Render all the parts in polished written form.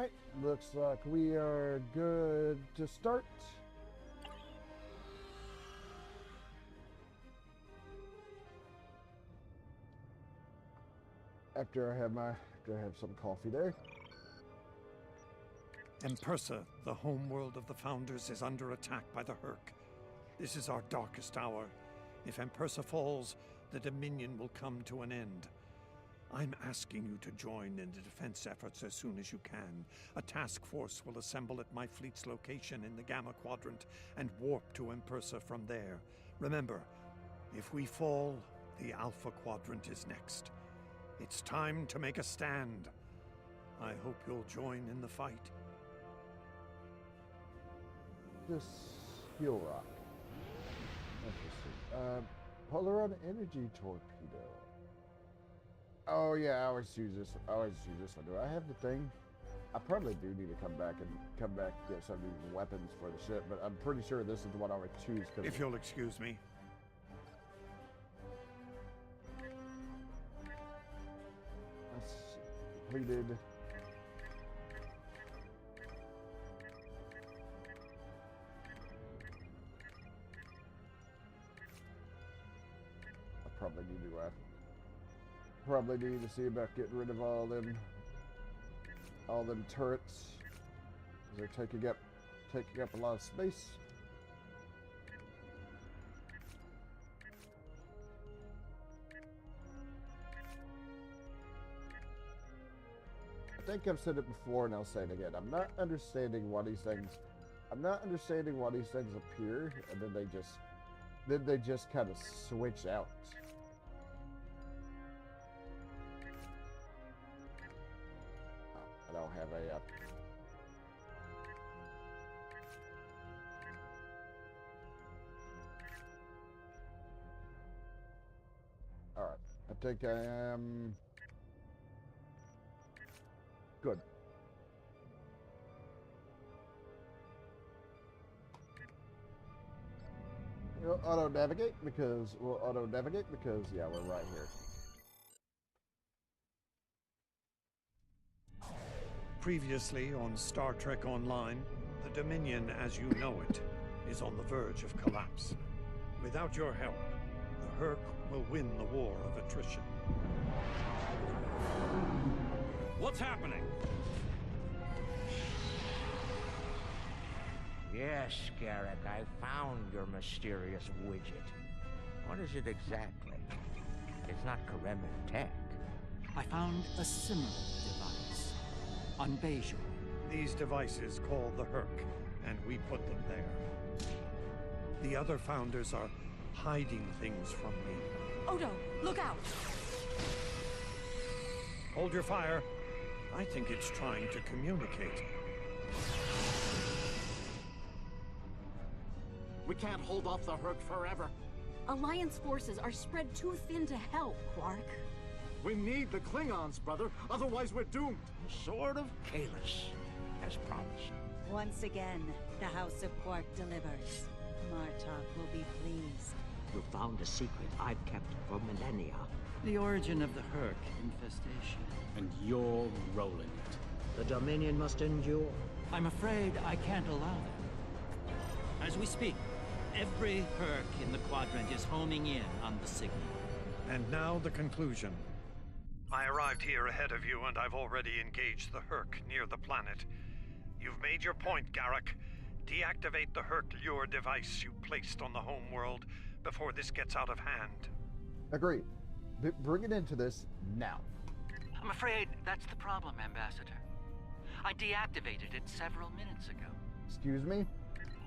Alright, looks like we are good to start. After I have some coffee there. Empersa, the homeworld of the Founders, is under attack by the Herc. This is our darkest hour. If Empersa falls, the Dominion will come to an end. I'm asking you to join in the defense efforts as soon as you can. A task force will assemble at my fleet's location in the Gamma Quadrant and warp to Empersa from there. Remember, if we fall, the Alpha Quadrant is next. It's time to make a stand. I hope you'll join in the fight. This heel rock. Interesting. Polaron energy torpedo. Oh yeah, I always use this one. Do I have the thing? I probably do need to come back and get some of these weapons for the ship, but I'm pretty sure this is the one I would choose. If you'll excuse me. That's completed. I probably need to see about getting rid of all them turrets. They're taking up a lot of space. I think I've said it before and I'll say it again. I'm not understanding why these things appear and then they just kind of switch out. I don't have a all right, I think I am good. We'll auto-navigate because yeah, we're right here. Previously on Star Trek Online, the Dominion as you know it is on the verge of collapse. Without your help, the Herc will win the war of attrition. What's happening? Yes, Garrick, I found your mysterious widget. What is it exactly? It's not Karemin tech. I found a similar device on Bejor. These devices call the Herc, and we put them there. The other Founders are hiding things from me. Odo, look out! Hold your fire. I think it's trying to communicate. We can't hold off the Herc forever. Alliance forces are spread too thin to help, Quark. We need the Klingons, brother. Otherwise, we're doomed. The Sword of Kahless, as promised. Once again, the House of Quark delivers. Martok will be pleased. You found a secret I've kept for millennia. The origin of the Herc infestation. And you're rolling it. The Dominion must endure. I'm afraid I can't allow that. As we speak, every Herc in the Quadrant is homing in on the signal. And now the conclusion. I arrived here ahead of you, and I've already engaged the Herc near the planet. You've made your point, Garrick. Deactivate the Herc lure device you placed on the homeworld before this gets out of hand. Agreed. Bring it into this now. I'm afraid that's the problem, Ambassador. I deactivated it several minutes ago. Excuse me?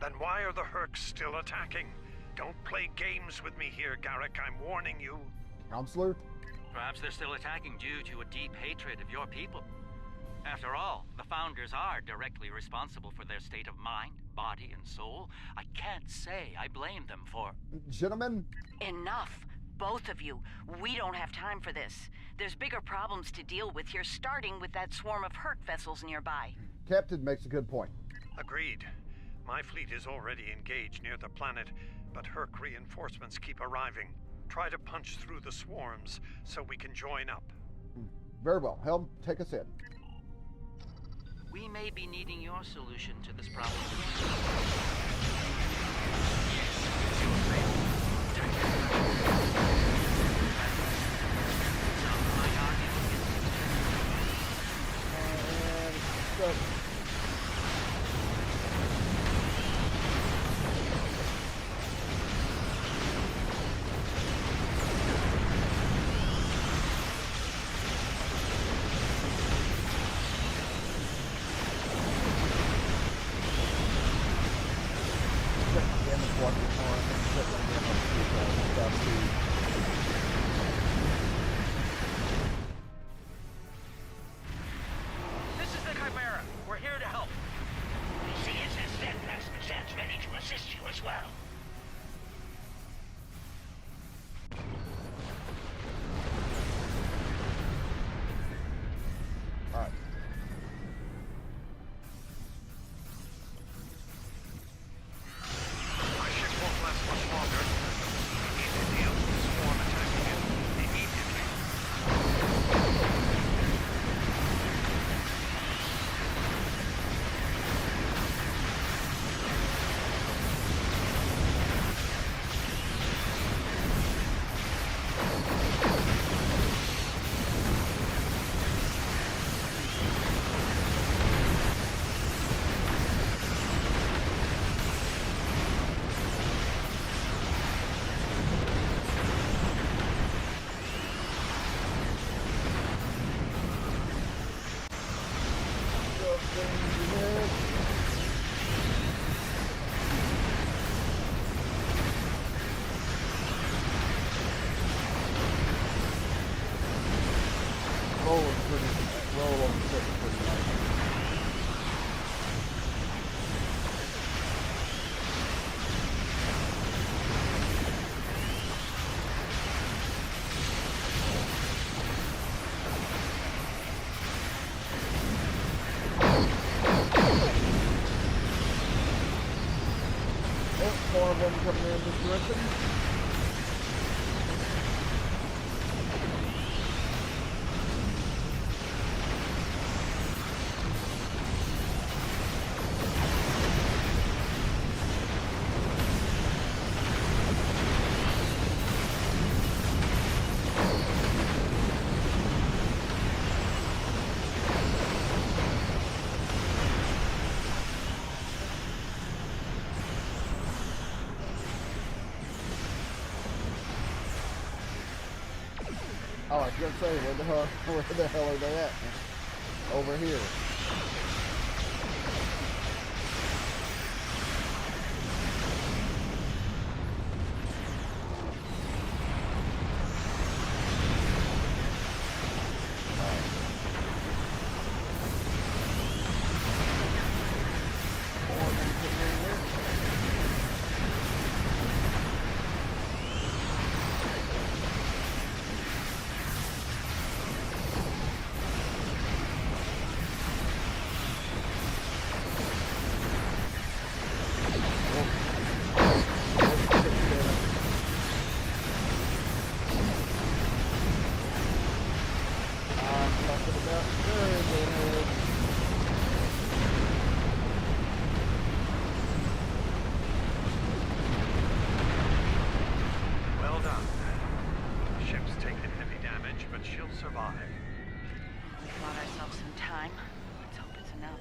Then why are the Hercs still attacking? Don't play games with me here, Garrick. I'm warning you. Counselor? Perhaps they're still attacking due to a deep hatred of your people. After all, the Founders are directly responsible for their state of mind, body, and soul. I can't say I blame them for... Gentlemen? Enough! Both of you. We don't have time for this. There's bigger problems to deal with here, starting with that swarm of Herc vessels nearby. Captain makes a good point. Agreed. My fleet is already engaged near the planet, but Herc reinforcements keep arriving. Try to punch through the swarms so we can join up. Very well. Helm, take us in. we may be needing your solution to this problem. This is the Chimera. We're here to help. The CSS Steadfast stands ready to assist you as well. Alright. My ship won't last much longer. We need to deal with the swarm attacking it immediately. Roll on the ship pretty nice. Oh, more of them coming in this direction. Oh, I was gonna say, where the hell are they at? Over here. Well done. The ship's taken heavy damage, but she'll survive. We bought ourselves some time. Let's hope it's enough.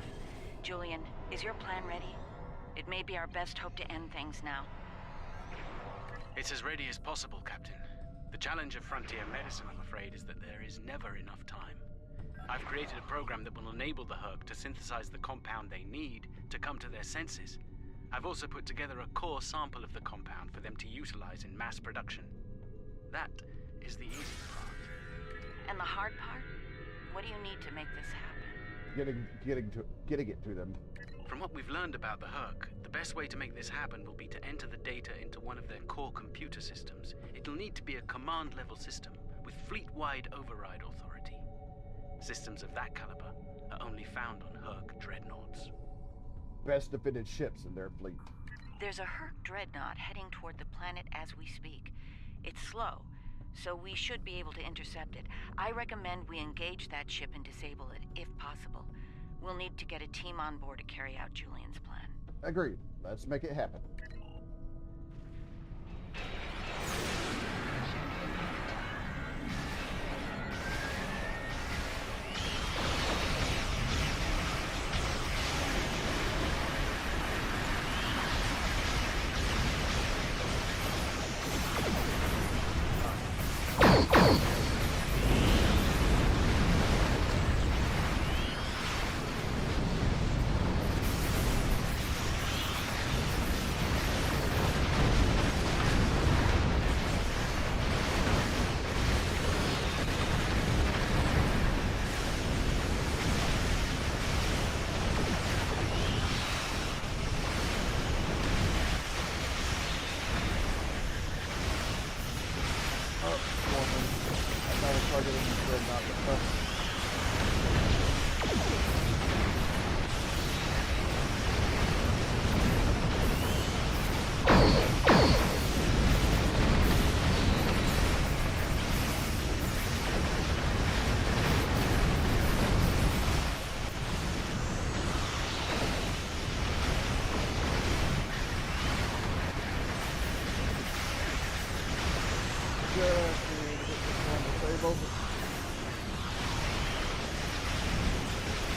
Julian, is your plan ready? It may be our best hope to end things now. It's as ready as possible, Captain. The challenge of frontier medicine, I'm afraid, is that there is never enough time. I've created a program that will enable the Herc to synthesize the compound they need to come to their senses. I've also put together a core sample of the compound for them to utilize in mass production. That is the easy part. And the hard part? What do you need to make this happen? Getting it to them. From what we've learned about the Herc, the best way to make this happen will be to enter the data into one of their core computer systems. It'll need to be a command-level system with fleet-wide override authority. Systems of that caliber are only found on Herc dreadnoughts. Best defended ships in their fleet. There's a Herc dreadnought heading toward the planet as we speak. It's slow, so we should be able to intercept it. I recommend we engage that ship and disable it, if possible. We'll need to get a team on board to carry out Julian's plan. Agreed. Let's make it happen.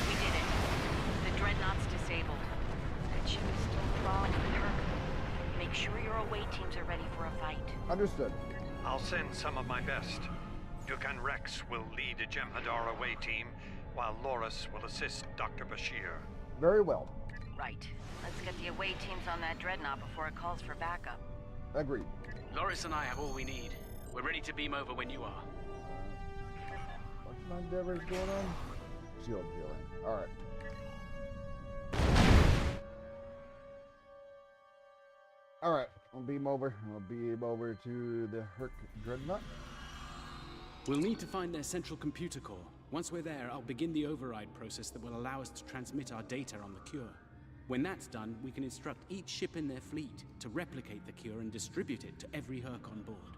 We did it. The Dreadnought's disabled. That ship is still crawling with her. Make sure your away teams are ready for a fight. Understood. I'll send some of my best. Dukan Rex will lead a Jem'Hadar away team, while Loris will assist Dr. Bashir. Very well. Right. Let's get the away teams on that Dreadnought before it calls for backup. Agreed. Loris and I have all we need. We're ready to beam over when you are. What's my endeavors going on? Shield healing. Alright. Alright. We'll beam over. We'll beam over to the Herc Dreadnought. We'll need to find their central computer core. Once we're there, I'll begin the override process that will allow us to transmit our data on the cure. When that's done, we can instruct each ship in their fleet to replicate the cure and distribute it to every Herc on board.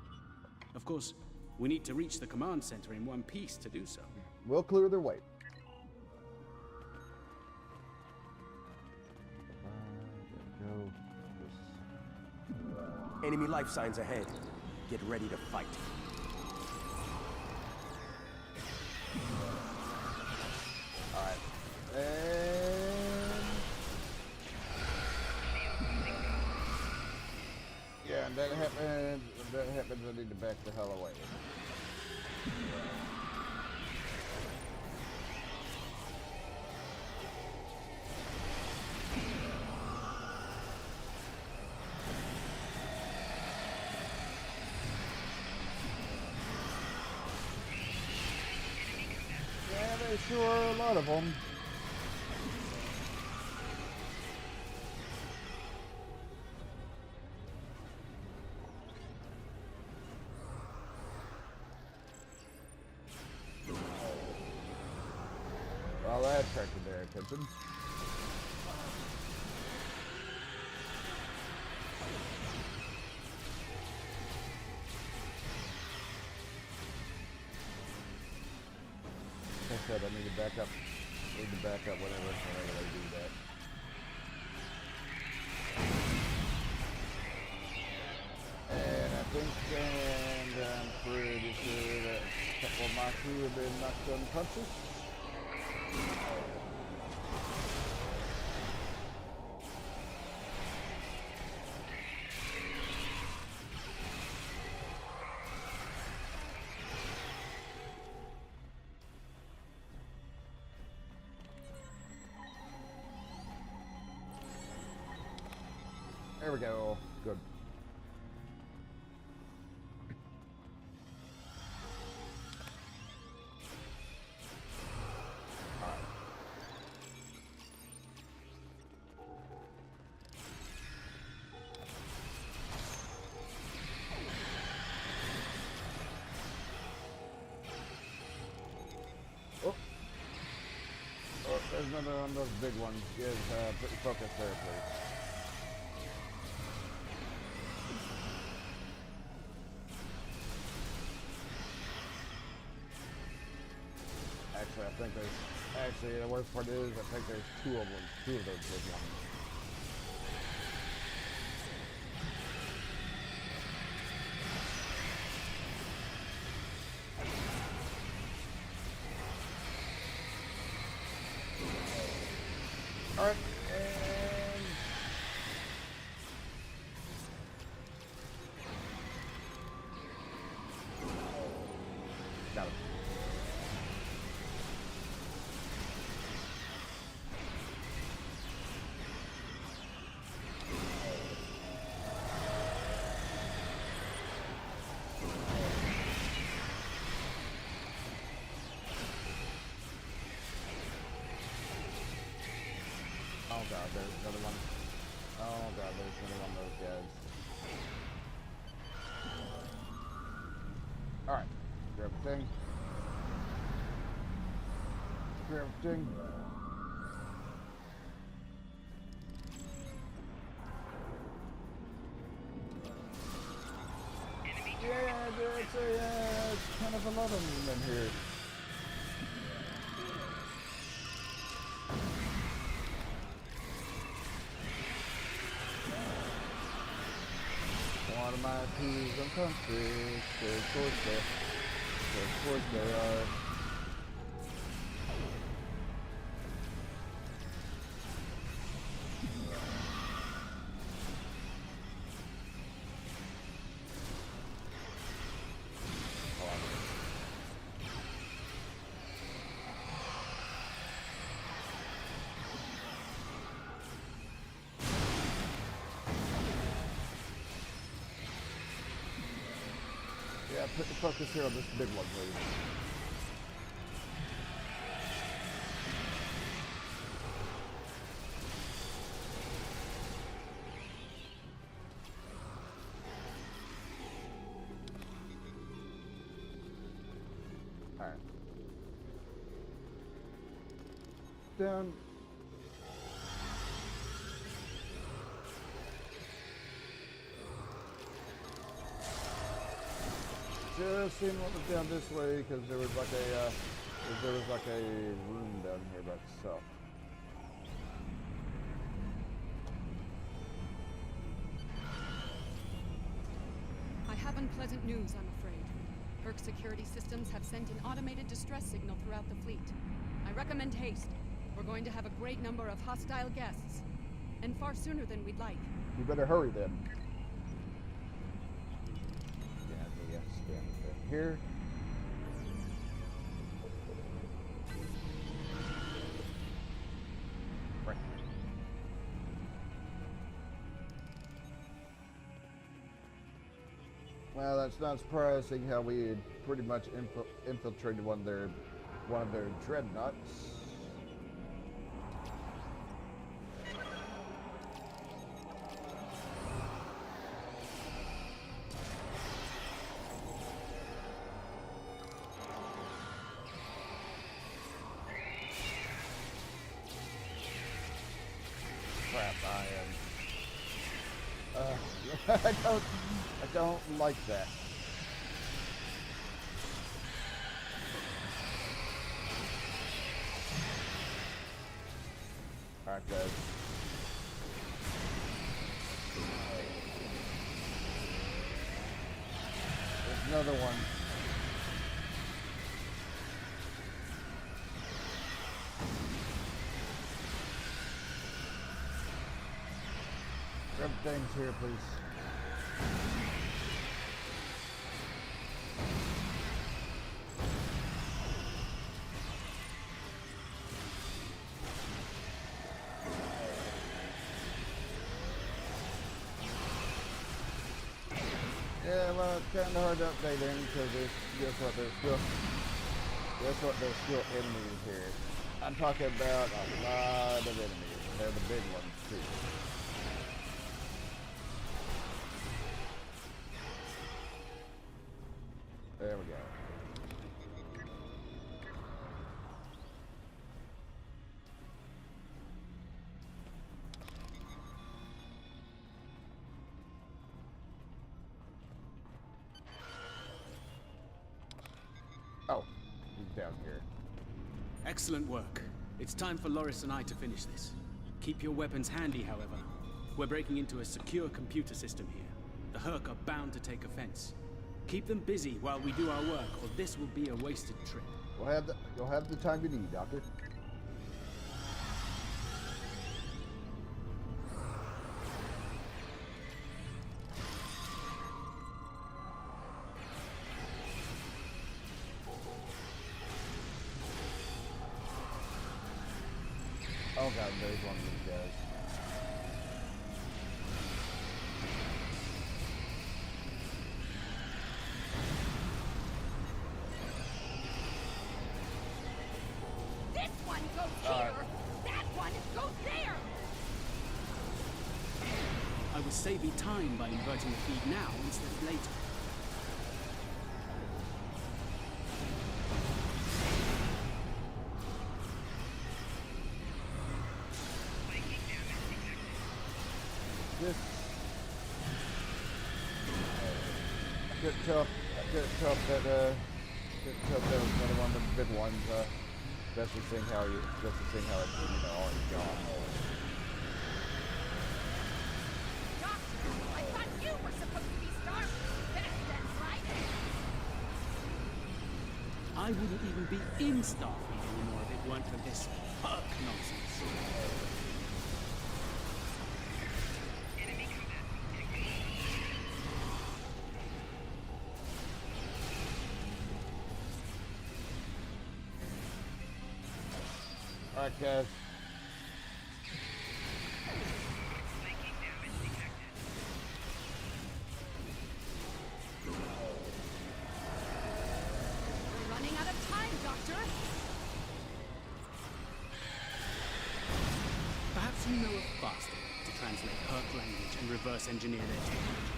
Of course, we need to reach the command center in one piece to do so. We'll clear their way. Enemy life signs ahead. Get ready to fight. Alright. And... yeah, and that happens. That happens. I need to back the hell away. Yeah, there sure are a lot of them. Well, that attracted their attention. Like I said, I need to back up. Whenever they do that. And I think, and I'm pretty sure that a couple of my crew have been knocked unconscious. There we go. Good. Oh, there's another one of those big ones. Yes, put your focus there, please. Actually, I Actually, the worst part is, I think there's two of those big ones. Alright, and... got it. Oh god, there's another one. Oh god, there's another one of those guys. Alright, grab the thing. Grab the thing. Yeah, it's kind of a lot of them in here. One of my peas and country, of course they are. Yeah, put the focus here on this big one, please. Alright. Down. Just seen what was down this way because there was like a room down here by itself. I have unpleasant news, I'm afraid. Herc security systems have sent an automated distress signal throughout the fleet. I recommend haste. We're going to have a great number of hostile guests, and far sooner than we'd like. You better hurry then. Here. Right. Well, that's not surprising how we had pretty much infiltrated one of their dreadnoughts. I don't like that. Alright, guys. There's another one. Grab things here, please. Yeah, well, it's kind of hard to update in because guess what? There's still enemies here. I'm talking about a lot of enemies. They're the big ones too. There we go. Oh, he's down here. Excellent work. It's time for Loris and I to finish this. Keep your weapons handy, however. We're breaking into a secure computer system here. The Herc are bound to take offense. Keep them busy while we do our work, or this will be a wasted trip. You'll have the time you need, Doctor. Oh god, there's one of these guys. This one goes here! That one goes there! I was saving time by inverting the feed now instead of later. I couldn't tell if that was another one of the big ones, especially seeing how it's, already gone. Doctor, I thought you were supposed to be Starfleet back then, right? I wouldn't even be in Starfleet anymore if it weren't for this Herc nonsense. Alright, guys. We're running out of time, Doctor! Perhaps you know of faster to translate Herc language and reverse engineer their technology.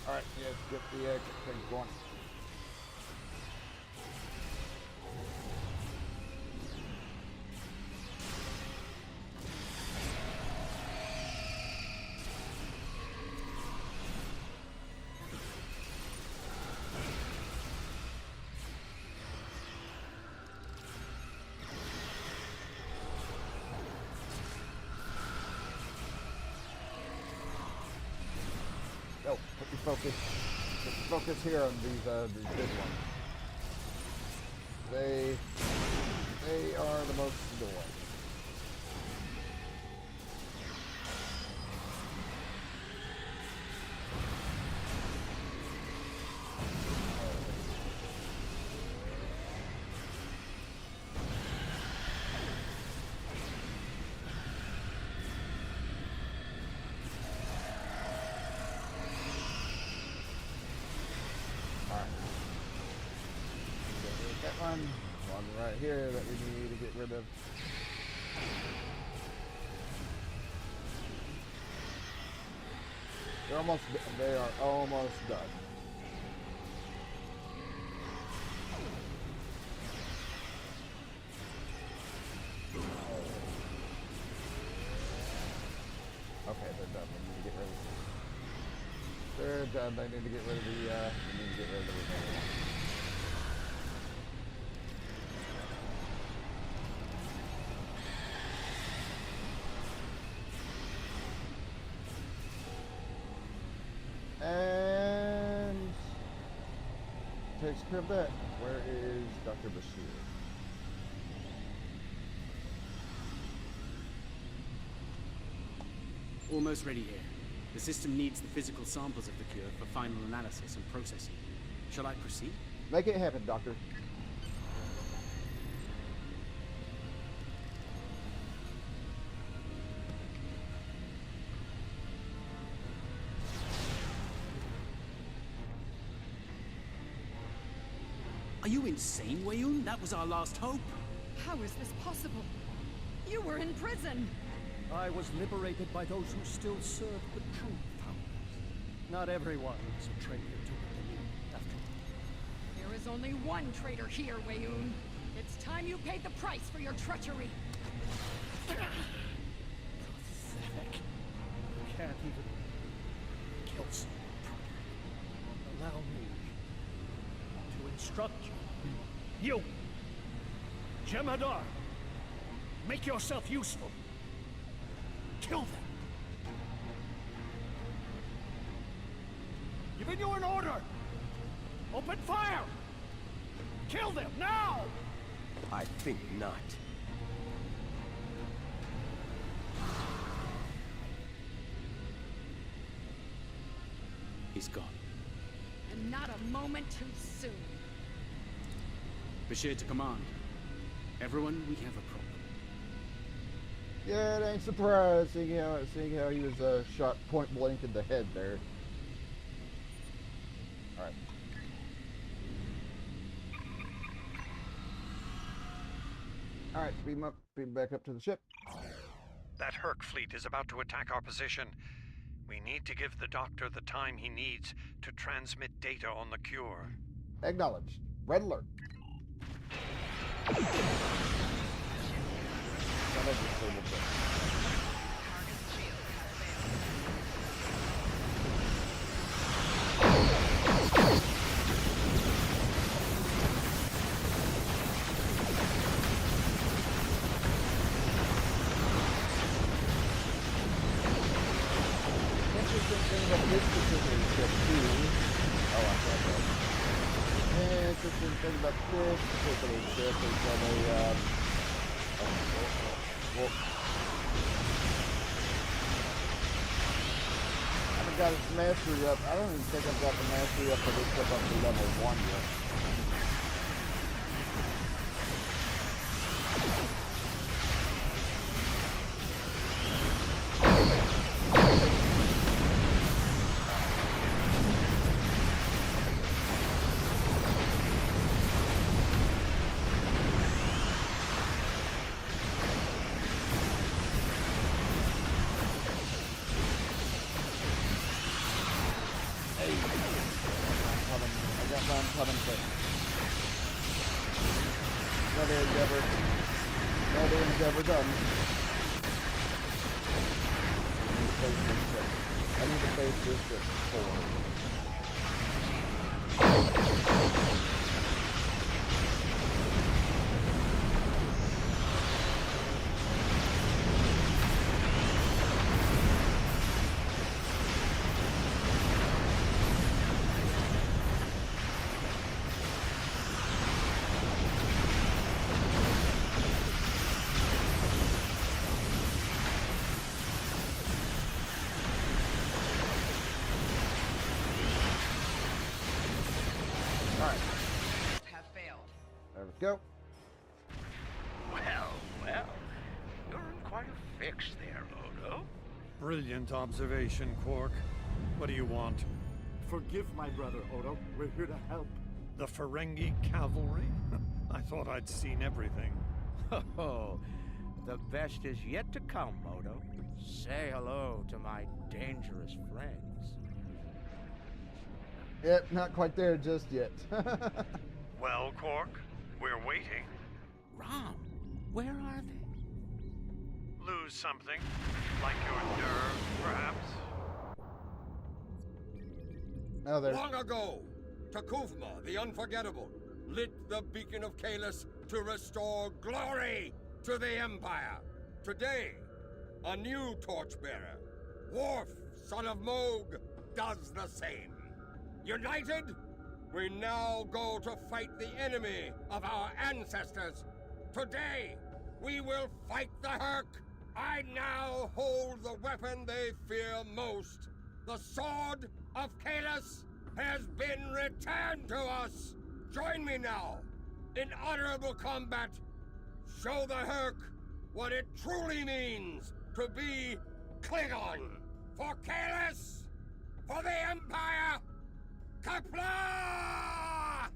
Alright, yes, get the thing going. Oh, put your focus here on these big ones. They are the most annoying. One right here that we need to get rid of. They are almost done. Okay, they're done. We need to get rid of it. They're done. They need to get rid of the remaining one. And takes care of that. Where is Dr. Bashir? Almost ready here. The system needs the physical samples of the cure for final analysis and processing. Shall I proceed? Make it happen, Doctor. Are you insane, Weyoun? That was our last hope. How is this possible? You were in prison! I was liberated by those who still serve the true founders. Not everyone is a traitor to the Dominion, after all. There is only one traitor here, Weyoun. It's time you paid the price for your treachery. Pathetic. You can't even kill someone properly. Allow me to instruct you. You! Jemadar! Make yourself useful. Kill them! Giving you an order! Open fire! Kill them, now! I think not. He's gone. And not a moment too soon. Bashir to command. Everyone, we have a problem. Yeah, it ain't surprised, seeing how he was shot point blank in the head there. Alright. Alright, beam back up to the ship. That Herc fleet is about to attack our position. We need to give the Doctor the time he needs to transmit data on the cure. Acknowledged. Red alert. Interesting thing about this particular ship too. Oh, I thought that. Yeah, interesting thing about this particular ship is that I haven't got its mastery up. I don't even think I've got the mastery up for this ship up to level 1 yet. Another endeavor done. I need to face this ship forward. There we go. Well, you're in quite a fix there, Odo. Brilliant observation, Quark. What do you want? Forgive my brother, Odo. We're here to help. The Ferengi cavalry? I thought I'd seen everything. Oh, the best is yet to come, Odo. Say hello to my dangerous friends. Yep, not quite there just yet. Well, Quark, we're waiting. Rom, where are they? Lose something? Like your nerve, perhaps? No, there's... Long ago, Takuvma, the Unforgettable, lit the beacon of Kalis to restore glory to the Empire. Today, a new torchbearer, Worf, son of Moog, does the same. United, we now go to fight the enemy of our ancestors. Today, we will fight the Herc. I now hold the weapon they fear most. The Sword of Kalis has been returned to us. Join me now in honorable combat. Show the Herc what it truly means to be Klingon. For Kalis, for the Empire, Kapla!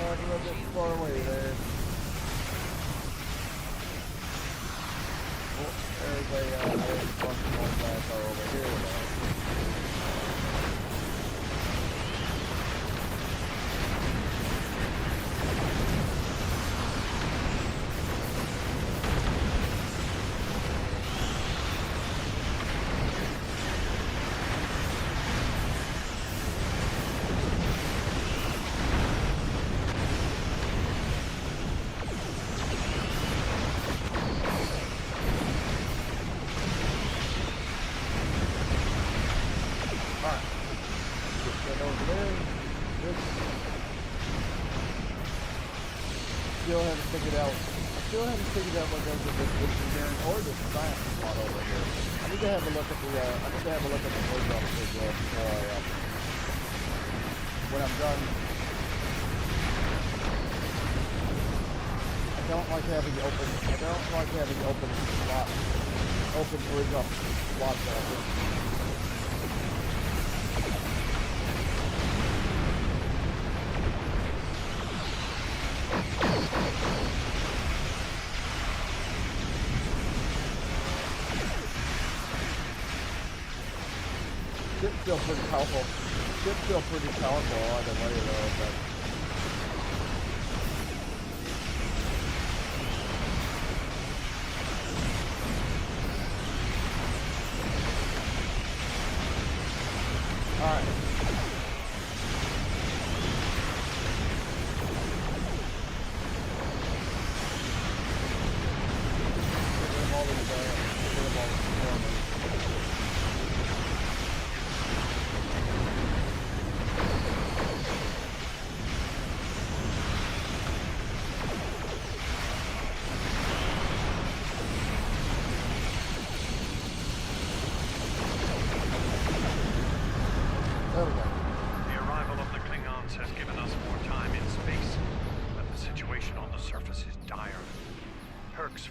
A little bit far away there. Oh, there's a bunch more guys over here. still haven't figured out what goes with this engineering or this science plot over here. I need to have a look at the voice officers before when I'm done. I don't like having open slots, open voice officer slots open. Ship's still pretty powerful. Either way though, but alright.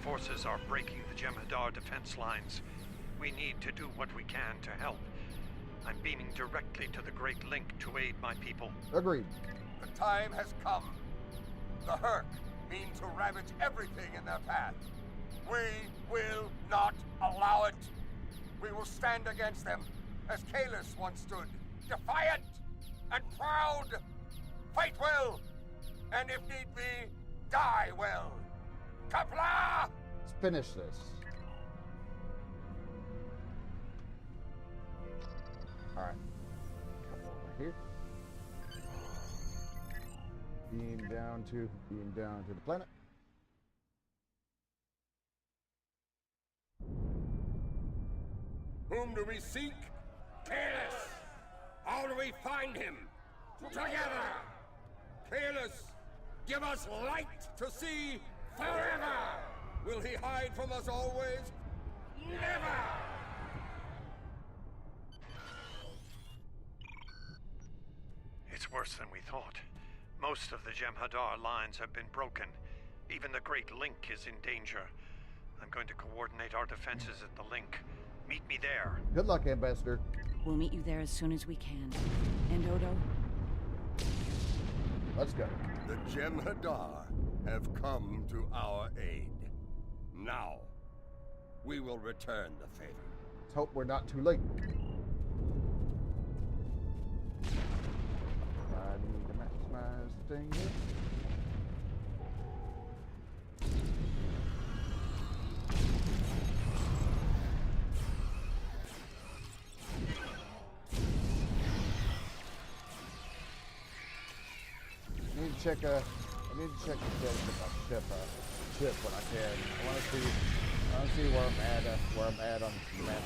Forces are breaking the Jem'Hadar defense lines. We need to do what we can to help. I'm beaming directly to the Great Link to aid my people. Agreed. The time has come. The Herc mean to ravage everything in their path. We will not allow it. We will stand against them, as Kalis once stood, defiant and proud. Fight well, and if need be, die well. Kapla! Let's finish this. Alright. Come over here. Beam down to the planet. Whom do we seek? Kalis! How do we find him? Together! Kalis, give us light to see forever! Will he hide from us always? Never! It's worse than we thought. Most of the Jem'Hadar lines have been broken. Even the Great Link is in danger. I'm going to coordinate our defenses at the link. Meet me there. Good luck, Ambassador. We'll meet you there as soon as we can. And Odo? Let's go. The Jem'Hadar have come to our aid. Now, we will return the favor. Let's hope we're not too late. I need to maximize the thing here. I need to check the status of my ship when I can. I want to see where I'm at on the map.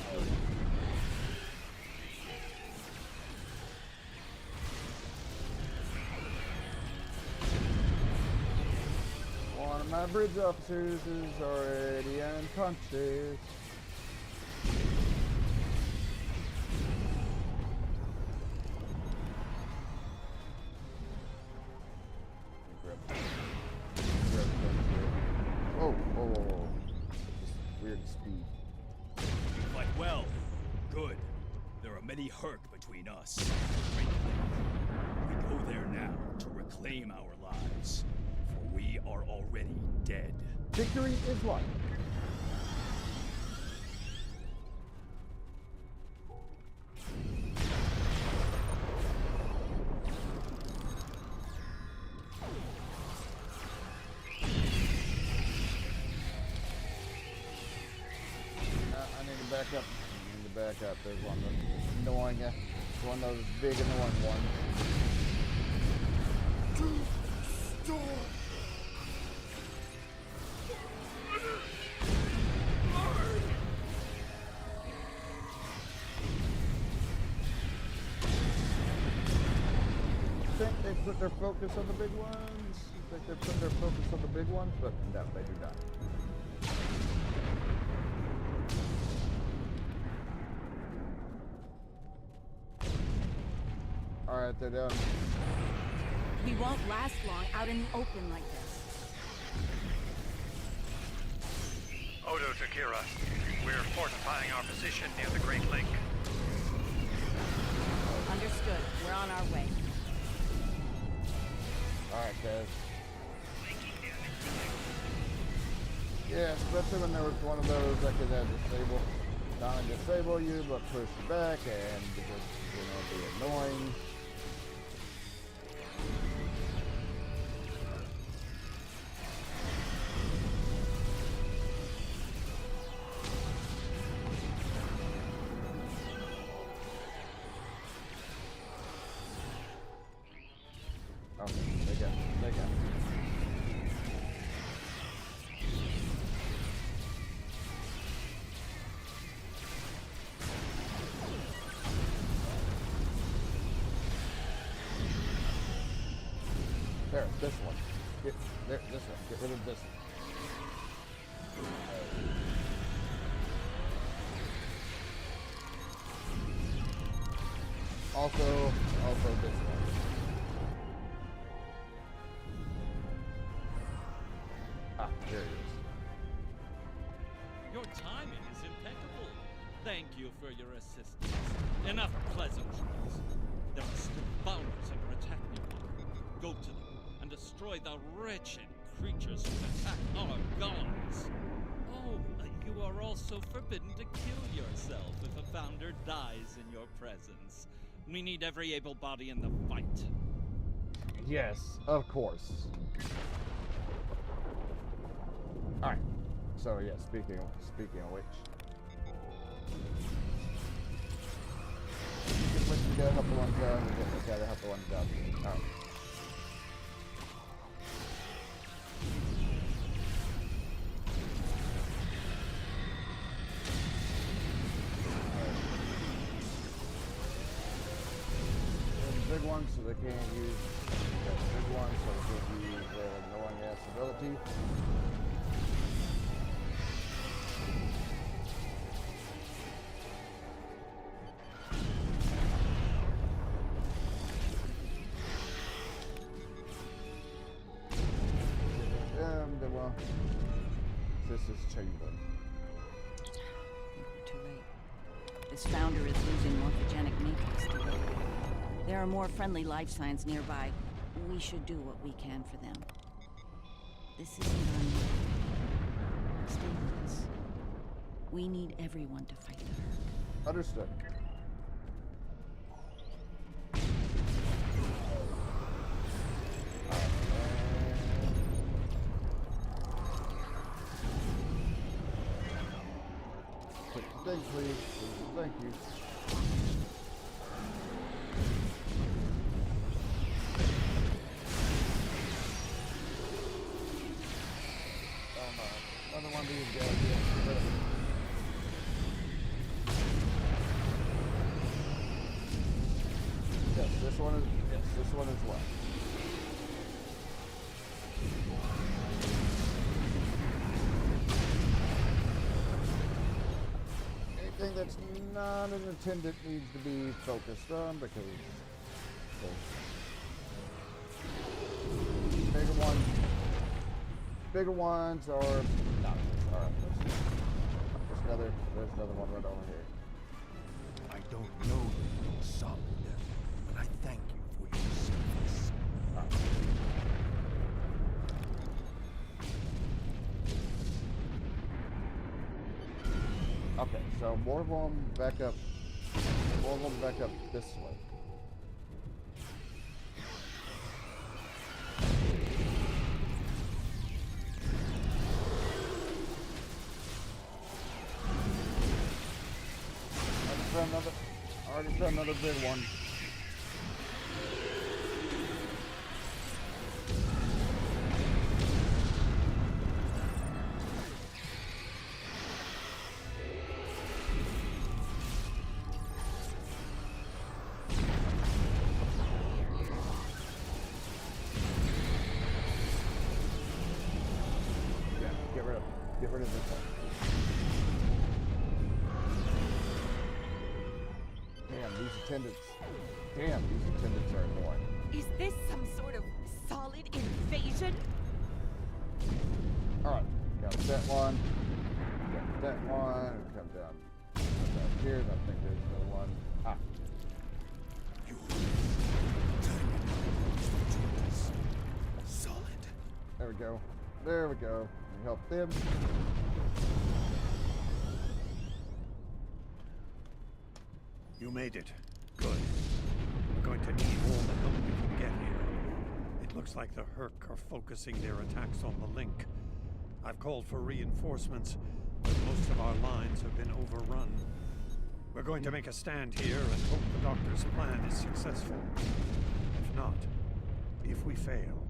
One of my bridge officers is already unconscious. Weird speed. Fight well. Good. There are many Herc between us and the Great Link. We go there now to reclaim our lives, for we are already dead. Victory is won. Back up. There's one that's annoying. One of those big annoying ones. I think they put their focus on the big ones. think they're putting their focus on the big ones, but no, they do not. Alright, they're done. We won't last long out in the open like this. Odo to Kira. We're fortifying our position near the Great Lake. Understood. We're on our way. Alright, guys. Yeah, especially when there was one of those that could disable, not only disable you, but push you back and just, you know, be annoying. Okay, they got it. There, this one. This one. Get rid of this one. Also this one. Ah, there it is. Your timing is impeccable. Thank you for your assistance. Enough pleasantries. There are still founders under attack nearby. Go to them and destroy the wretched creatures who attack our gods. Oh, you are also forbidden to kill yourself if a founder dies in your presence. We need every able body in the fight. Yes, of course. Alright. So yeah, speaking of which. We gotta help the ones down. We gotta help the ones down. Alright. Big ones, so they can't use the big ones, so they can't use annoying ass ability. Well, this is chamber. Too late. This founder is losing morphogenic matrix to it. There are more friendly life signs nearby. We should do what we can for them. This isn't our need. Stay with us. We need everyone to fight the herd. Understood. Thanks, please. Thank you. Another one of these guys. Yeah. Yes, this one is left. Anything that's not an attendant needs to be focused on because bigger ones are not. Alright, there's another one right over here. I don't know your solid, but I thank you for your service. Okay, so more of them back up this way. I already found another big one. Get rid of this one. Damn, these attendants are annoying. Is this some sort of solid invasion? Alright, got that one. Got that one. Come down here. I think there's no one. Ah. Solid. There we go. There we go. We help them. You made it. Good. We're going to need all the help we can get here. It looks like the Herc are focusing their attacks on the link. I've called for reinforcements, but most of our lines have been overrun. We're going to make a stand here and hope the Doctor's plan is successful. If not, if we fail,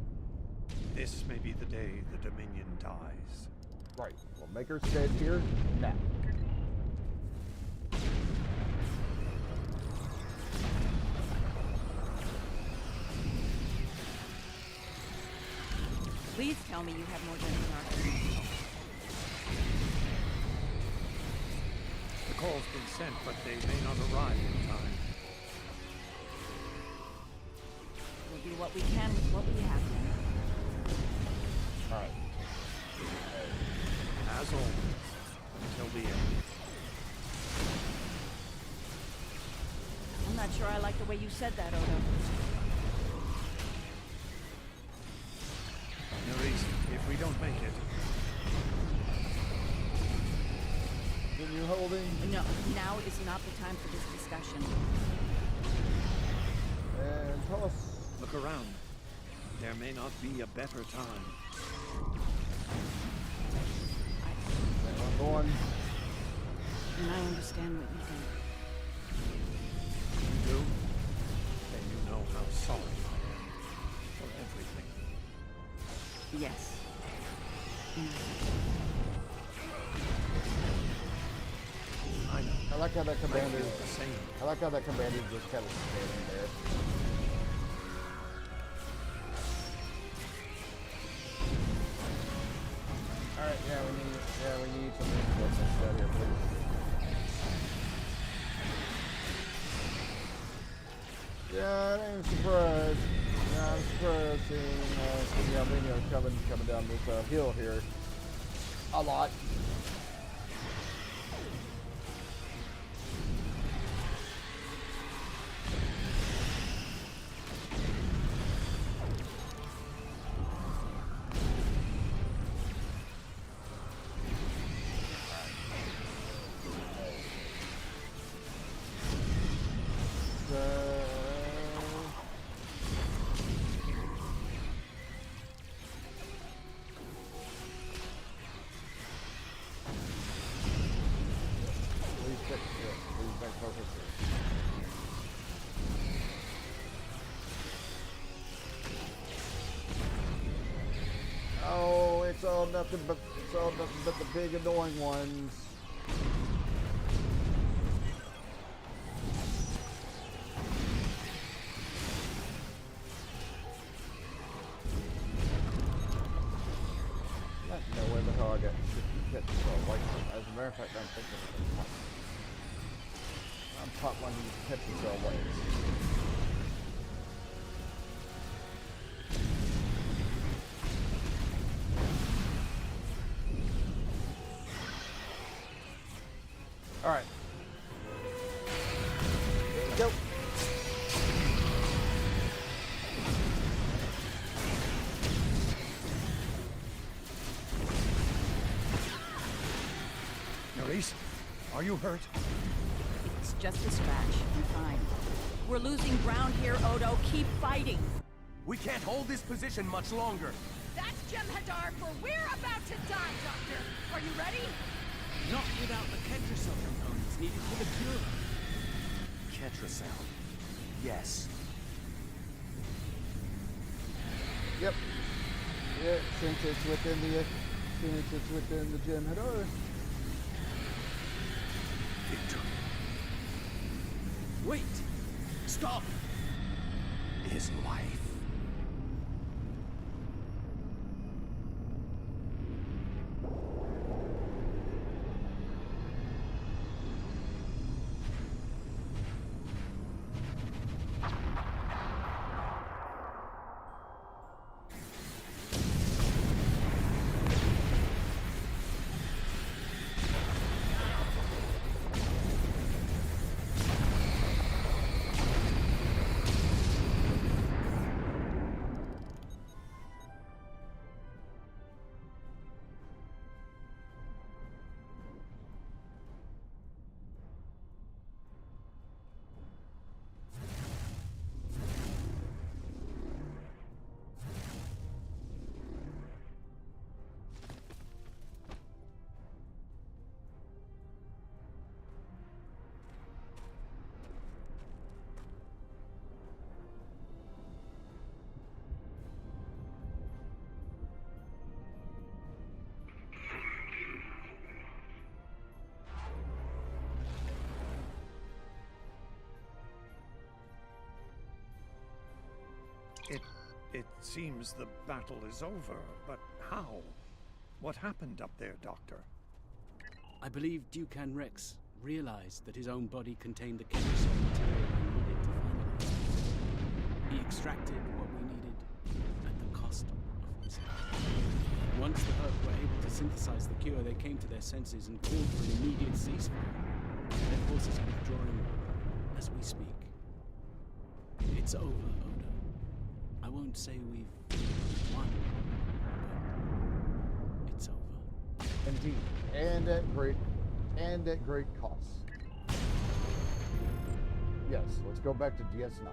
this may be the day the Dominion dies. Right. We'll make her stand here now. Please tell me you have more than enough. The call's been sent, but they may not arrive in time. We'll do what we can with what we have. Alright. As always, until the end. I'm not sure I like the way you said that, Odo. Nerys, if we don't make it... Continue holding. No, now is not the time for this discussion. And toss. Look around. There may not be a better time. That one going. And I understand what you do. You do? Then you know how sorry I am for everything. Yes. I know. I like how that commander. The same. I like how that commander just kind of standing there. All right, we need some reinforcements out here, please. Yeah, I ain't surprised. Yeah, I'm surprised seeing the Albania coming down this hill here a lot. Oh, it's all nothing but the big annoying ones. I don't know where the hell I got 50 catches all white. As a matter of fact, I'm thinking of it. I'm caught one of these catches all white. All right. Go. Nerys, are you hurt? It's just a scratch. I'm fine. We're losing ground here, Odo. Keep fighting. We can't hold this position much longer. That's Jem'Hadar, for we're about to die, Doctor. Are you ready? Not without the Ketracel components needed for the cure. Ketracel. Yes. Yep. Yeah, since it's within the Jem'Hadar. Victory. Wait! Stop! Is life. It seems the battle is over, but how? What happened up there, Doctor? I believe Dukan Rex realized that his own body contained the chemical material he needed to finalize. He extracted what we needed at the cost of his life. Once the Hurt were able to synthesize the cure, they came to their senses and called for an immediate ceasefire. Their forces are withdrawing as we speak. It's over, Odo. I won't say we've won, but it's over. Indeed, and at great cost. Yes, let's go back to DS9.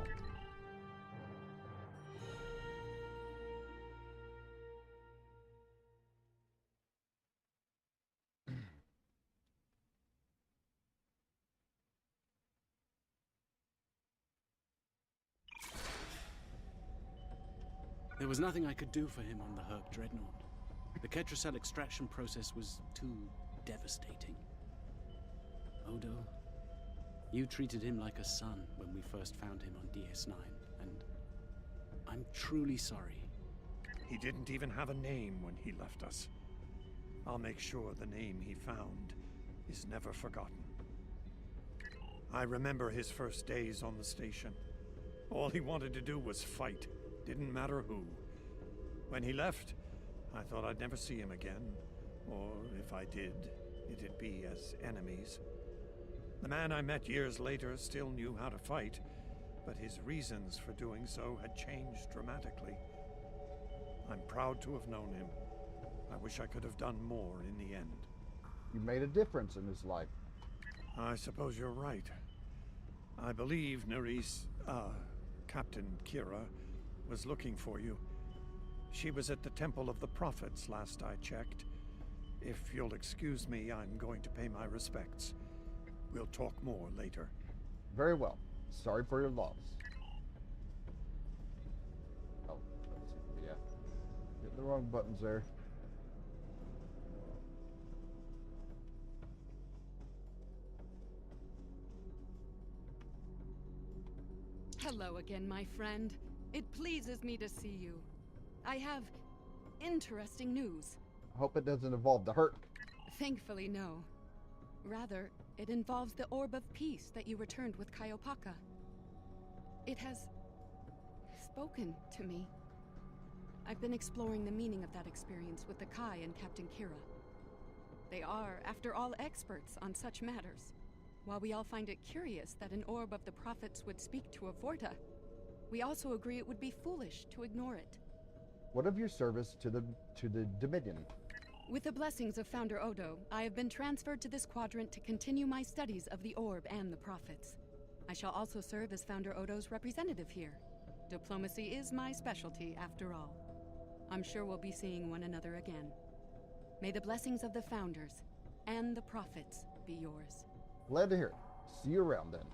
There was nothing I could do for him on the Herc Dreadnought. The Ketracell extraction process was too devastating. Odo, you treated him like a son when we first found him on DS9, and I'm truly sorry. He didn't even have a name when he left us. I'll make sure the name he found is never forgotten. I remember his first days on the station. All he wanted to do was fight. Didn't matter who. When he left, I thought I'd never see him again. Or if I did, it'd be as enemies. The man I met years later still knew how to fight, but his reasons for doing so had changed dramatically. I'm proud to have known him. I wish I could have done more in the end. You made a difference in his life. I suppose you're right. I believe Captain Kira was looking for you. She was at the Temple of the Prophets last I checked. If you'll excuse me, I'm going to pay my respects. We'll talk more later. Very well. Sorry for your loss. Oh, yeah. Hit the wrong buttons there. Hello again, my friend. It pleases me to see you. I have interesting news. I hope it doesn't involve the Herc. Thankfully, no. Rather, it involves the Orb of Peace that you returned with Kaiopaka. It has spoken to me. I've been exploring the meaning of that experience with the Kai and Captain Kira. They are, after all, experts on such matters. While we all find it curious that an Orb of the Prophets would speak to a Vorta, we also agree it would be foolish to ignore it. What of your service to the Dominion? With the blessings of Founder Odo, I have been transferred to this quadrant to continue my studies of the Orb and the Prophets. I shall also serve as Founder Odo's representative here. Diplomacy is my specialty, after all. I'm sure we'll be seeing one another again. May the blessings of the Founders and the Prophets be yours. Glad to hear it. See you around then.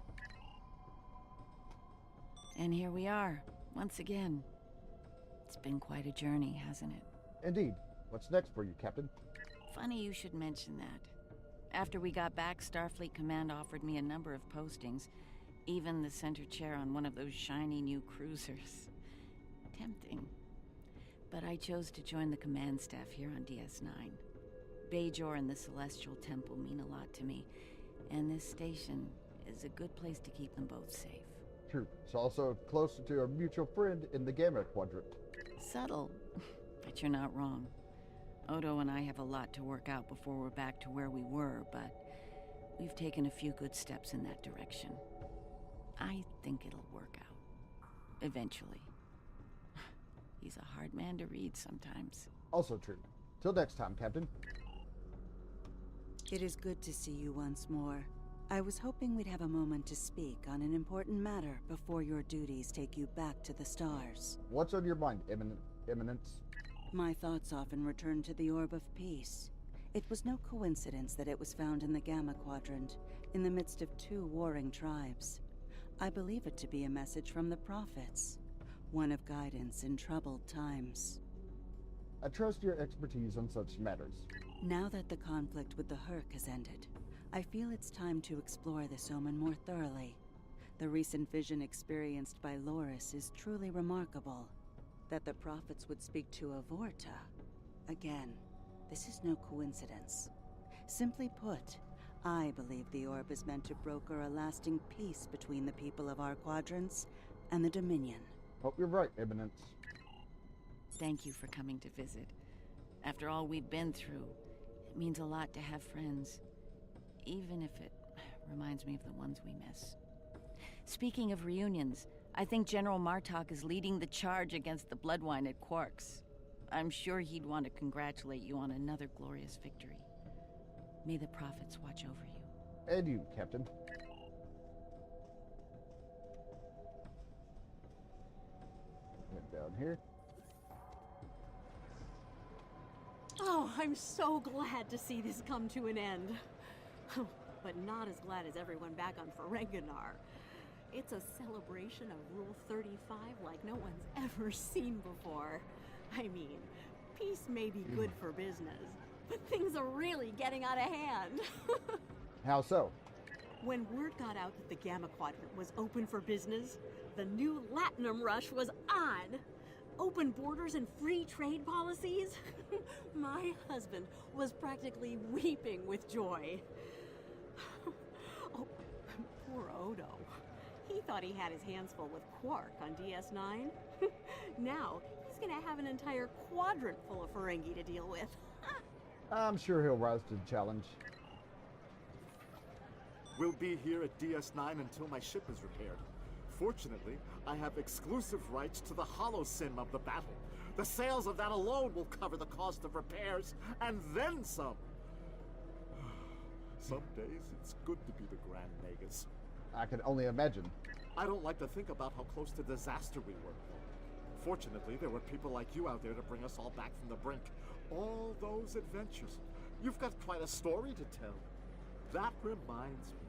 And here we are, once again. It's been quite a journey, hasn't it? Indeed. What's next for you, Captain? Funny you should mention that. After we got back, Starfleet Command offered me a number of postings, even the center chair on one of those shiny new cruisers. Tempting. But I chose to join the command staff here on DS9. Bajor and the Celestial Temple mean a lot to me, and this station is a good place to keep them both safe. True. It's also closer to our mutual friend in the Gamma Quadrant. Subtle, but you're not wrong. Odo and I have a lot to work out before we're back to where we were, but we've taken a few good steps in that direction. I think it'll work out. Eventually. He's a hard man to read sometimes. Also true. Till next time, Captain. It is good to see you once more. I was hoping we'd have a moment to speak on an important matter before your duties take you back to the stars. What's on your mind, Eminence? My thoughts often return to the Orb of Peace. It was no coincidence that it was found in the Gamma Quadrant, in the midst of two warring tribes. I believe it to be a message from the Prophets, one of guidance in troubled times. I trust your expertise on such matters. Now that the conflict with the Herc has ended, I feel it's time to explore this omen more thoroughly. The recent vision experienced by Loris is truly remarkable. That the prophets would speak to Avorta. Again, this is no coincidence. Simply put, I believe the orb is meant to broker a lasting peace between the people of our quadrants and the Dominion. Hope you're right, Eminence. Thank you for coming to visit. After all we've been through, it means a lot to have friends. Even if it reminds me of the ones we miss. Speaking of reunions, I think General Martok is leading the charge against the Bloodwine at Quark's. I'm sure he'd want to congratulate you on another glorious victory. May the prophets watch over you. And you, Captain. Head down here. Oh, I'm so glad to see this come to an end. But not as glad as everyone back on Ferenginar. It's a celebration of Rule 35 like no one's ever seen before. I mean, peace may be good for business, but things are really getting out of hand. How so? When word got out that the Gamma Quadrant was open for business, the new Latinum rush was on. Open borders and free trade policies? My husband was practically weeping with joy. Oh, poor Odo. He thought he had his hands full with Quark on DS9. Now, he's gonna have an entire quadrant full of Ferengi to deal with. I'm sure he'll rise to the challenge. We'll be here at DS9 until my ship is repaired. Fortunately, I have exclusive rights to the holosim of the battle. The sales of that alone will cover the cost of repairs, and then some. Some days, it's good to be the Grand Nagus. I can only imagine. I don't like to think about how close to disaster we were. Fortunately, there were people like you out there to bring us all back from the brink. All those adventures. You've got quite a story to tell. That reminds me.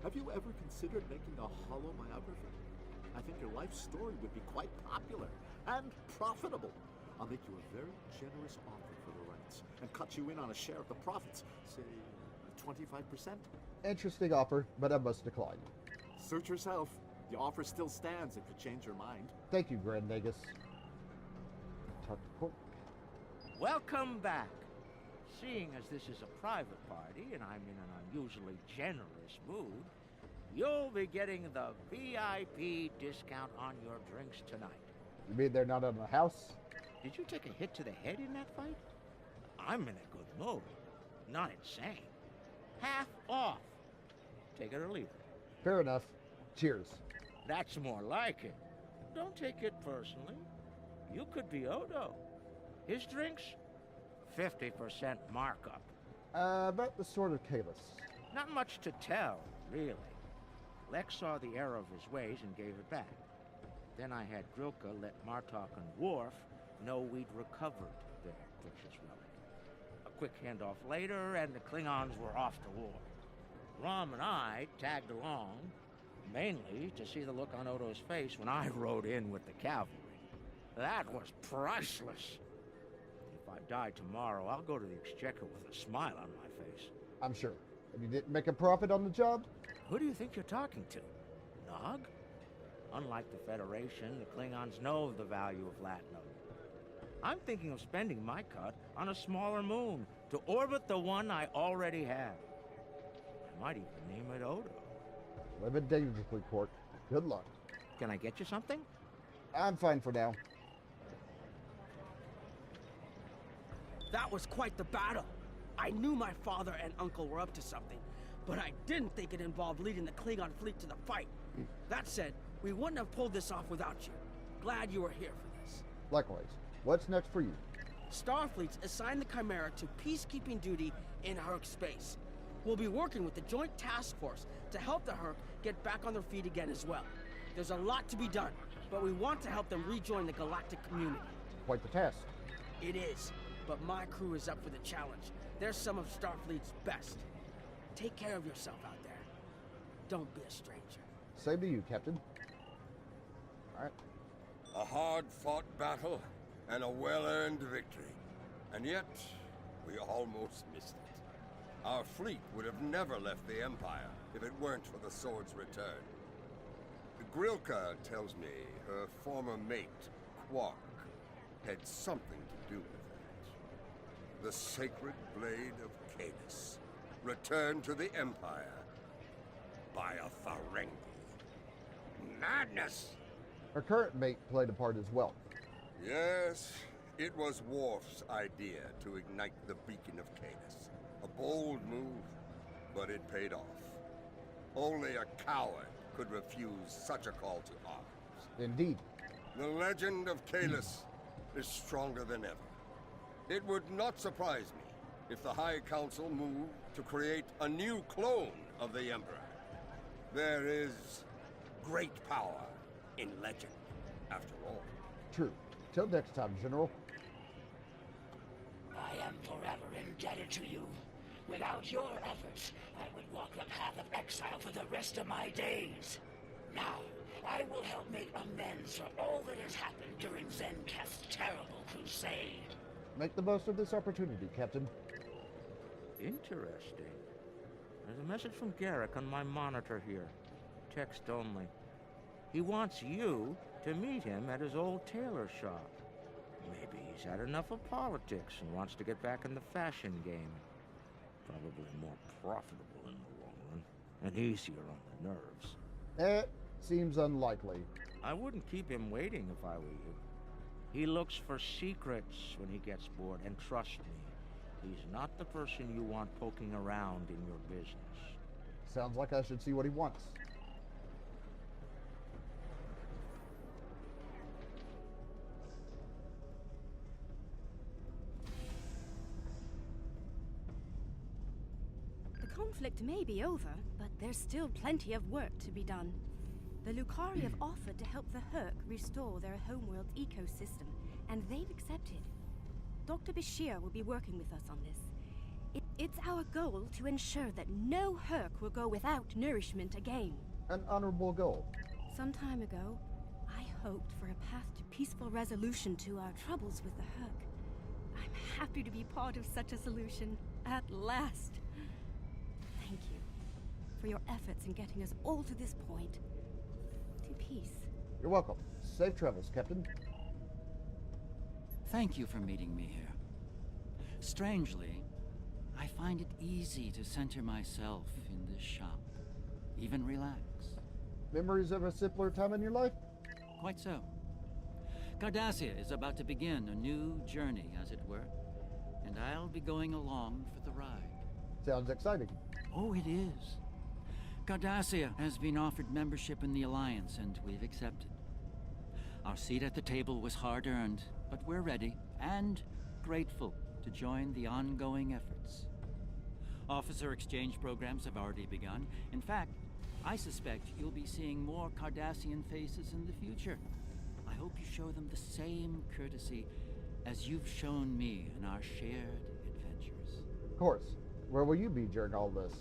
Have you ever considered making a holobiography? I think your life story would be quite popular and profitable. I'll make you a very generous offer for the rights and cut you in on a share of the profits, say 25%. Interesting offer, but I must decline. Suit yourself. The offer still stands if you change your mind. Thank you, Grand Nagus. Talk to Quark. Welcome back. Seeing as this is a private party and I'm in an unusually generous mood, you'll be getting the VIP discount on your drinks tonight. You mean they're not in the house? Did you take a hit to the head in that fight? I'm in a good mood. Not insane. Half off. Take it or leave it. Fair enough. Cheers. That's more like it. Don't take it personally. You could be Odo. His drinks? 50% markup. About the sort of Kalis. Not much to tell, really. Lex saw the error of his ways and gave it back. Then I had Grilka let Martok and Worf know we'd recovered their precious relic. A quick handoff later, and the Klingons were off to war. Rom and I tagged along, mainly to see the look on Odo's face when I rode in with the cavalry. That was priceless. If I die tomorrow, I'll go to the Exchequer with a smile on my face. I'm sure. And you didn't make a profit on the job? Who do you think you're talking to? Nog? Unlike the Federation, the Klingons know the value of Latinum. I'm thinking of spending my cut on a smaller moon to orbit the one I already have. I might even name it Odo. Living dangerously, Quark. Good luck. Can I get you something? I'm fine for now. That was quite the battle. I knew my father and uncle were up to something, but I didn't think it involved leading the Klingon fleet to the fight. That said, we wouldn't have pulled this off without you. Glad you were here for this. Likewise. What's next for you? Starfleet's assigned the Chimera to peacekeeping duty in Herc space. We'll be working with the Joint Task Force to help the Herc get back on their feet again as well. There's a lot to be done, but we want to help them rejoin the galactic community. Quite the task. It is, but my crew is up for the challenge. They're some of Starfleet's best. Take care of yourself out there. Don't be a stranger. Same to you, Captain. All right. A hard-fought battle and a well-earned victory. And yet, we almost missed it. Our fleet would have never left the Empire if it weren't for the Sword's return. Grilka tells me her former mate, Quark, had something to do with that. The sacred blade of Canis, returned to the Empire by a Ferengi. Madness! Her current mate played a part as well. Yes, it was Worf's idea to ignite the beacon of Canis. A bold move, but it paid off. Only a coward could refuse such a call to arms. Indeed. The legend of Kalis is stronger than ever. It would not surprise me if the High Council moved to create a new clone of the Emperor. There is great power in legend, after all. True. Till next time, General. I am forever indebted to you. Without your efforts, I would walk the path of exile for the rest of my days. Now, I will help make amends for all that has happened during Zenketh's terrible crusade. Make the most of this opportunity, Captain. Interesting. There's a message from Garrick on my monitor here. Text only. He wants you to meet him at his old tailor shop. Maybe he's had enough of politics and wants to get back in the fashion game. Probably more profitable in the long run, and easier on the nerves. Seems unlikely. I wouldn't keep him waiting if I were you. He looks for secrets when he gets bored, and trust me, he's not the person you want poking around in your business. Sounds like I should see what he wants. The conflict may be over, but there's still plenty of work to be done. The Lucari have offered to help the Herc restore their homeworld's ecosystem, and they've accepted. Dr. Bashir will be working with us on this. It's our goal to ensure that no Herc will go without nourishment again. An honorable goal. Some time ago, I hoped for a path to peaceful resolution to our troubles with the Herc. I'm happy to be part of such a solution, at last. Thank you for your efforts in getting us all to this point. To peace. You're welcome. Safe travels, Captain. Thank you for meeting me here. Strangely, I find it easy to center myself in this shop. Even relax. Memories of a simpler time in your life? Quite so. Cardassia is about to begin a new journey, as it were, and I'll be going along for the ride. Sounds exciting. Oh, it is. Cardassia has been offered membership in the Alliance, and we've accepted. Our seat at the table was hard-earned, but we're ready and grateful to join the ongoing efforts. Officer exchange programs have already begun. In fact, I suspect you'll be seeing more Cardassian faces in the future. I hope you show them the same courtesy as you've shown me in our shared adventures. Of course. Where will you be during all this?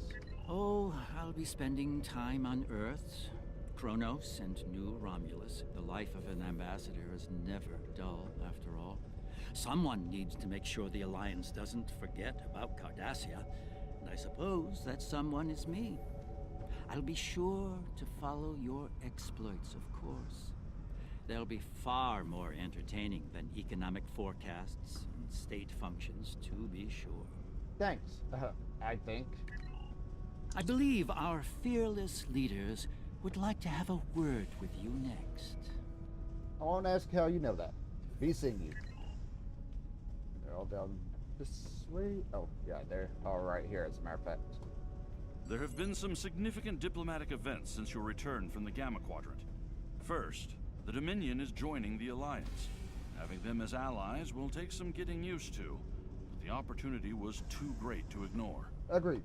Oh, I'll be spending time on Earth, Kronos, and New Romulus. The life of an ambassador is never dull, after all. Someone needs to make sure the Alliance doesn't forget about Cardassia, and I suppose that someone is me. I'll be sure to follow your exploits, of course. They'll be far more entertaining than economic forecasts and state functions, to be sure. Thanks, I think. I believe our fearless leaders would like to have a word with you next. I won't ask how you know that. Be seeing you. They're all down this way. Oh, yeah, they're all right here, as a matter of fact. There have been some significant diplomatic events since your return from the Gamma Quadrant. First, the Dominion is joining the Alliance. Having them as allies will take some getting used to, but the opportunity was too great to ignore. Agreed.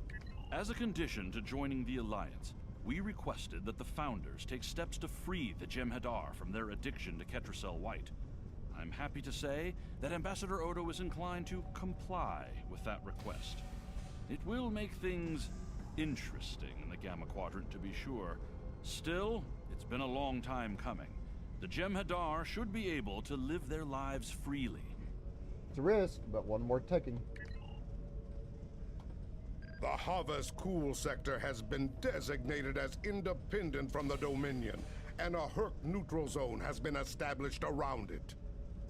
As a condition to joining the Alliance, we requested that the Founders take steps to free the Jem'Hadar from their addiction to Ketracel White. I'm happy to say that Ambassador Odo is inclined to comply with that request. It will make things interesting in the Gamma Quadrant, to be sure. Still, it's been a long time coming. The Jem'Hadar should be able to live their lives freely. It's a risk, but one more taking. The Havas Cool sector has been designated as independent from the Dominion, and a Herc neutral zone has been established around it.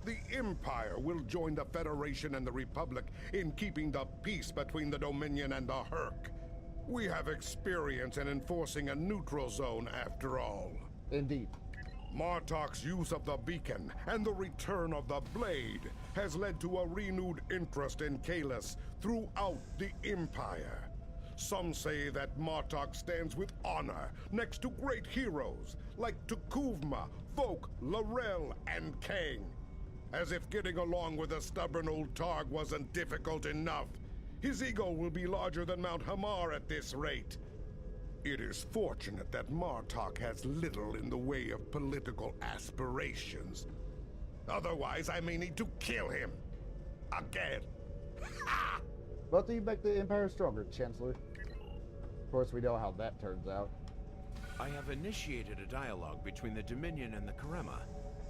The Empire will join the Federation and the Republic in keeping the peace between the Dominion and the Herc. We have experience in enforcing a neutral zone after all. Indeed. Martok's use of the beacon and the return of the blade has led to a renewed interest in Kahless throughout the Empire. Some say that Martok stands with honor next to great heroes like Tukuvma, Volk, Laurel, and Kang. As if getting along with a stubborn old Targ wasn't difficult enough, his ego will be larger than Mount Hamar at this rate. It is fortunate that Martok has little in the way of political aspirations. Otherwise, I may need to kill him. Again. But do you make the Empire stronger, Chancellor? Of course, we know how that turns out. I have initiated a dialogue between the Dominion and the Karema.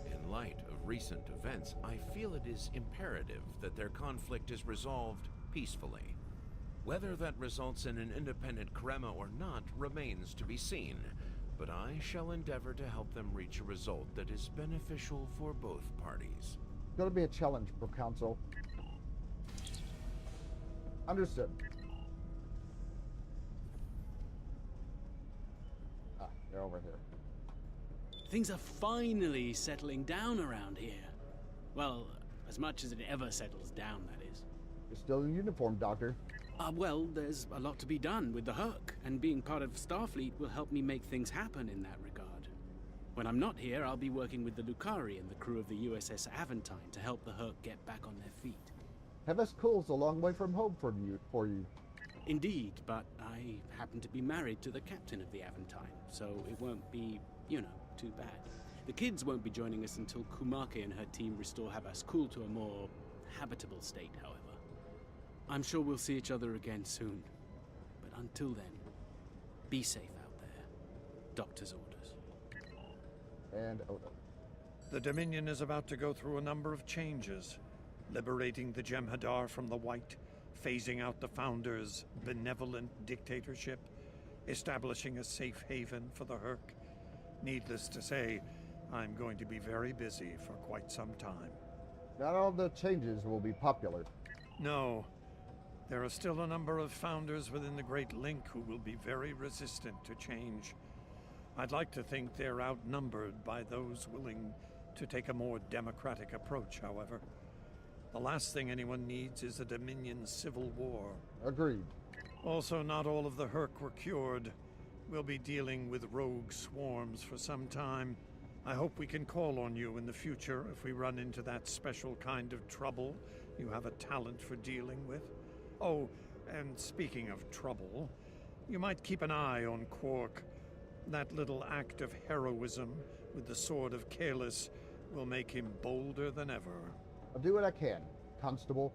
In light of recent events, I feel it is imperative that their conflict is resolved peacefully. Whether that results in an independent Karema or not remains to be seen, but I shall endeavor to help them reach a result that is beneficial for both parties. It's going to be a challenge, Proconsul. Understood. Ah, they're over here. Things are finally settling down around here. Well, as much as it ever settles down, that is. You're still in uniform, Doctor. Well, there's a lot to be done with the Herc, and being part of Starfleet will help me make things happen in that regard. When I'm not here, I'll be working with the Lucari and the crew of the USS Aventine to help the Herc get back on their feet. Heavis Cool's a long way from home for you. Indeed, but I happen to be married to the captain of the Aventine, so it won't be, too bad. The kids won't be joining us until Kumake and her team restore Havas Kul to a more habitable state, however. I'm sure we'll see each other again soon. But until then, be safe out there. Doctor's orders. And Odo. The Dominion is about to go through a number of changes, liberating the Jem'Hadar from the White, phasing out the Founders' benevolent dictatorship, establishing a safe haven for the Herc. Needless to say, I'm going to be very busy for quite some time. Not all the changes will be popular. No. There are still a number of Founders within the Great Link who will be very resistant to change. I'd like to think they're outnumbered by those willing to take a more democratic approach, however. The last thing anyone needs is a Dominion civil war. Agreed. Also, not all of the Herc were cured. We'll be dealing with rogue swarms for some time. I hope we can call on you in the future if we run into that special kind of trouble you have a talent for dealing with. Oh, and speaking of trouble, you might keep an eye on Quark. That little act of heroism with the Sword of Kahless will make him bolder than ever. I'll do what I can, Constable.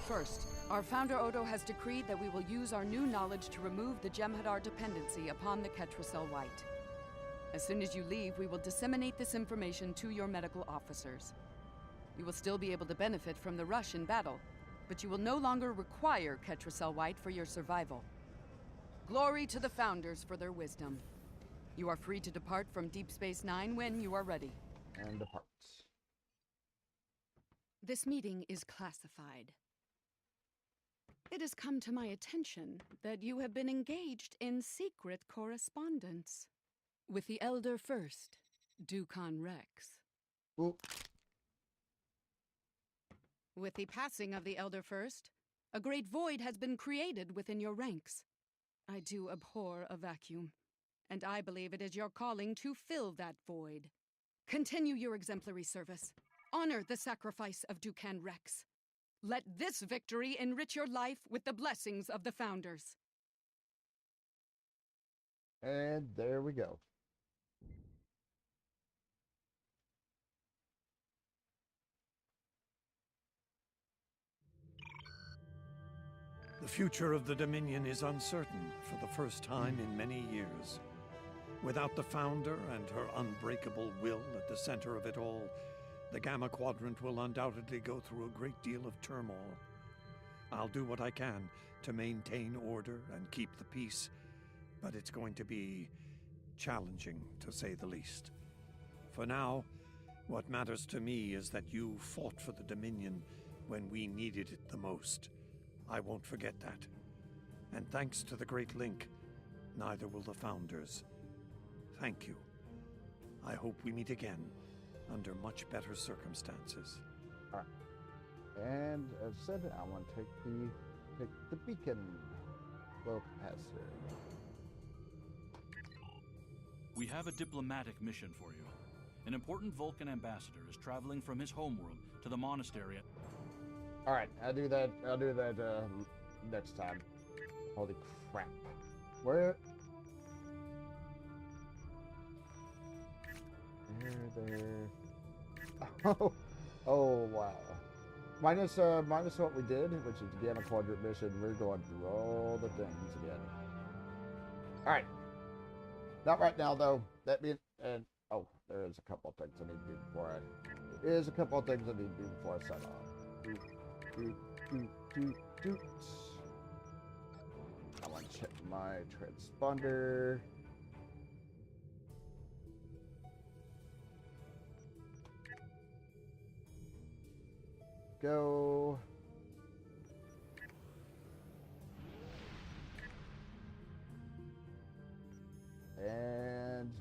First, our founder Odo has decreed that we will use our new knowledge to remove the Jem'Hadar dependency upon the Ketracel White. As soon as you leave, we will disseminate this information to your medical officers. You will still be able to benefit from the rush in battle, but you will no longer require Ketracel White for your survival. Glory to the Founders for their wisdom. You are free to depart from Deep Space Nine when you are ready. And departs. This meeting is classified. It has come to my attention that you have been engaged in secret correspondence with the Elder First, Dukan Rex. Well, with the passing of the Elder First, a great void has been created within your ranks. I do abhor a vacuum, and I believe it is your calling to fill that void. Continue your exemplary service. Honor the sacrifice of Dukan Rex. Let this victory enrich your life with the blessings of the Founders. And there we go. The future of the Dominion is uncertain for the first time in many years. Without the Founder and her unbreakable will at the center of it all, the Gamma Quadrant will undoubtedly go through a great deal of turmoil. I'll do what I can to maintain order and keep the peace, but it's going to be challenging, to say the least. For now, what matters to me is that you fought for the Dominion when we needed it the most. I won't forget that. And thanks to the Great Link, neither will the Founders. Thank you. I hope we meet again under much better circumstances. All right. And as said, I want to take the beacon. Low capacitor. We have a diplomatic mission for you. An important Vulcan ambassador is traveling from his homeworld to the monastery at... All right, I'll do that next time. Holy crap. Where? There. Oh, wow. Minus what we did, which is the Gamma Quadrant mission. We're going through all the things again. All right. Not right now, though. That means, and oh, there is a couple of things I need to do before I. There is a couple of things I need to do before I sign off. I want to check my transponder. Go. And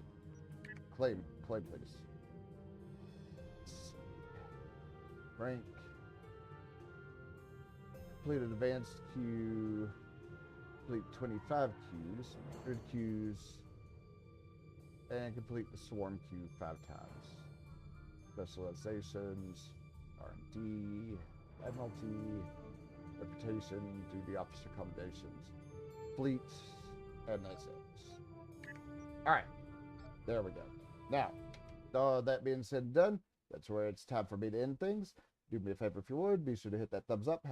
claim, please. Rank. Complete an advanced queue. Complete 25 queues, 100 queues, and complete the swarm queue 5 times. Specializations, R&D, Admiralty, Reputation, Duty Officer Accommodations, Fleet, and that's it. Alright, there we go. Now, all that being said and done, that's where it's time for me to end things. Do me a favor if you would, be sure to hit that thumbs up.